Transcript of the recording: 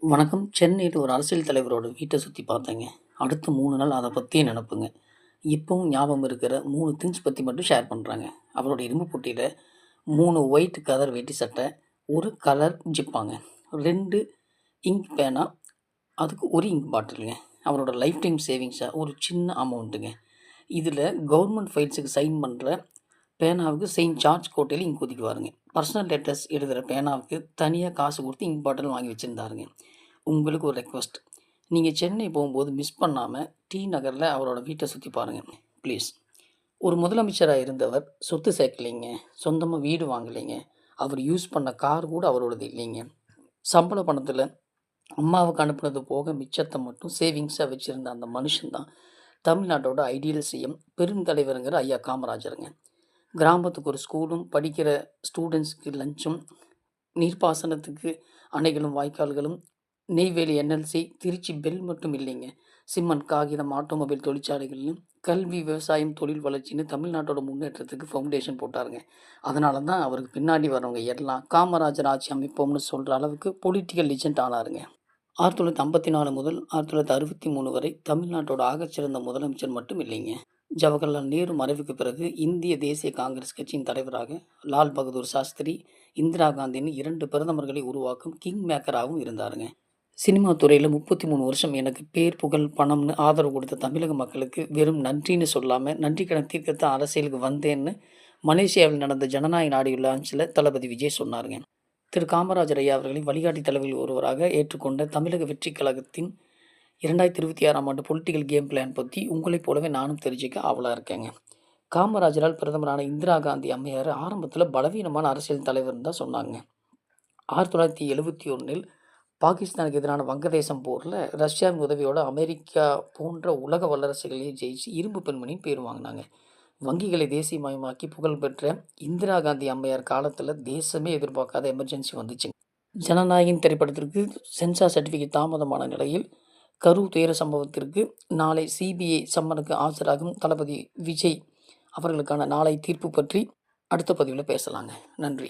வணக்கம். சென்னையில ஒரு அரசியல் தலைவரோட வீட்ட சுத்தி பார்த்தேங்க. அடுத்த 3 நாள் அத பத்தியே நெனப்புங்க. இப்பவும் ஞாபகம் இருக்கிற 3 திங்ஸ் பத்தி மட்டும் ஷேர் பண்றாங்க. அவரோட இரும்பு பொட்டியில 3 ஒயிட் கலர் வேட்டி சட்டை, 1 கலர் ஜிப்பாங்க, 2 இங்க் பேனா, அதுக்கு 1 இங்க் பாட்டிலுங்க. அவரோட லைஃப் டைம் சேவிங்ஸா ஒரு சின்ன அமௌண்ட்டுங்க. இதில கவர்மெண்ட் ஃபைல்ஸுக்கு சைன் பண்ற பேனாவுக்கு செயின்ட் ஜார்ஜ் கோட்டையில இங்க் ஊத்திக்குவாருங்க. பர்சனல் லெட்டர்ஸ் எழுதுற பேனாவுக்கு தனியா காசு குடுத்து இங்க் பாட்டில் வாங்கி வச்சிருந்தாருங்க. உங்களுக்கு ஒரு ரெக்வெஸ்ட். நீங்க சென்னை போகும்போது மிஸ் பண்ணாம டி நகர்ல அவரோட வீட்ட சுத்தி பாருங்க. ப்ளீஸ். ஒரு முதலமைச்சரா இருந்தவர் சொத்து சேர்க்கலைங்க. சொந்தமா வீடு வாங்கலைங்க. அவர் யூஸ் பண்ண கார் கூட அவரோடது இல்லைங்க. சம்பள பணத்துல அம்மாவுக்கு அனுப்புனது போக மிச்சத்த மட்டும் சேவிங்ஸா வச்சிருந்த அந்த மனுஷன் தான் தமிழ்நாட்டோட ஐடியல் சிஎம் பெருந்தலைவருங்கிற ஐயா காமராஜருங்க. கிராமத்துக்கு ஒரு ஸ்கூலும், படிக்கிற ஸ்டூடெண்ட்ஸ்க்கு லஞ்சும், நீர்ப்பாசனத்துக்கு அணைகளும், வாய்க்கால்களும், நெய்வேலி என்எல்சி, திருச்சி பெல் மட்டும் இல்லைங்க. சிமெண்ட், காகிதம், ஆட்டோமொபைல் தொழிற்சாலைகள்னு கல்வி, விவசாயம், தொழில் வளர்ச்சின்னு தமிழ்நாட்டோட முன்னேற்றத்துக்கு ஃபவுண்டேஷன் போட்டாருங்க. அதனால தான் அவருக்கு பின்னாடி வரவங்க எல்லாம் காமராஜர் ஆட்சி அமைப்போம்னு சொல்கிற அளவுக்கு பொலிட்டிக்கல் லிஜெண்ட் ஆனாருங்க. 1954 முதல் 1963 வரை தமிழ்நாட்டோட ஆகச்சிறந்த முதலமைச்சர் மட்டும் இல்லைங்க. ஜவஹர்லால் நேரு மறைவுக்கு பிறகு இந்திய தேசிய காங்கிரஸ் கட்சியின் தலைவராக லால் பகதூர் சாஸ்திரி, இந்திரா காந்தின்னு 2 பிரதமர்களை உருவாக்கும் கிங் மேக்கராகவும் இருந்தாருங்க. சினிமா துறையில 33 வருஷம் எனக்கு பேர், புகழ், பணம்னு ஆதரவு கொடுத்த தமிழக மக்களுக்கு வெறும் நன்றின்னு சொல்லாம, நன்றி கடன் தீர்க்கத்தான் அரசியலுக்கு வந்தேன்னு மலேசியாவில் நடந்த ஜனநாயக நாடு லான்ச்சில தளபதி விஜய் சொன்னாருங்க. திரு காமராஜர் ஐயா அவர்களை வழிகாட்டி தலைவர்கள் ஒருவராக ஏற்றுக்கொண்ட தமிழக வெற்றிக் கழகத்தின் 2026ஆம் ஆண்டு பொலிட்டிக்கல் கேம் பிளான் பத்தி உங்களைப் போலவே நானும் தெரிஞ்சுக்க ஆவலா இருக்கேங்க. காமராஜரால் பிரதமரான இந்திரா காந்தி அம்மையார் ஆரம்பத்துல பலவீனமான அரசியல் தலைவர்னு தான் சொன்னாங்க. 1971ல் பாகிஸ்தானுக்கு எதிரான வங்கதேசம் போரில் ரஷ்யாவின் உதவியோட அமெரிக்கா போன்ற உலக வல்லரசுகளையே ஜெயிச்சு இரும்பு பெண்மணின்னு பேர் வாங்கினாங்க. வங்கிகளை தேசியமயமாக்கி புகழ்பெற்ற இந்திரா காந்தி அம்மையார் காலத்தில் தேசமே எதிர்பார்க்காத எமர்ஜென்சி வந்துச்சுங்க. ஜனநாயகன் திரைப்படத்திற்கு சென்சார் சர்டிஃபிகேட் தாமதமான நிலையில் கரூர் துயர சம்பவத்திற்கு நாளை சிபிஐ சம்மனுக்கு ஆஜராகும் தளபதி விஜய் அவர்களுக்கான நாளை தீர்ப்பு பற்றி அடுத்த பதிவில் பேசலாங்க. நன்றி.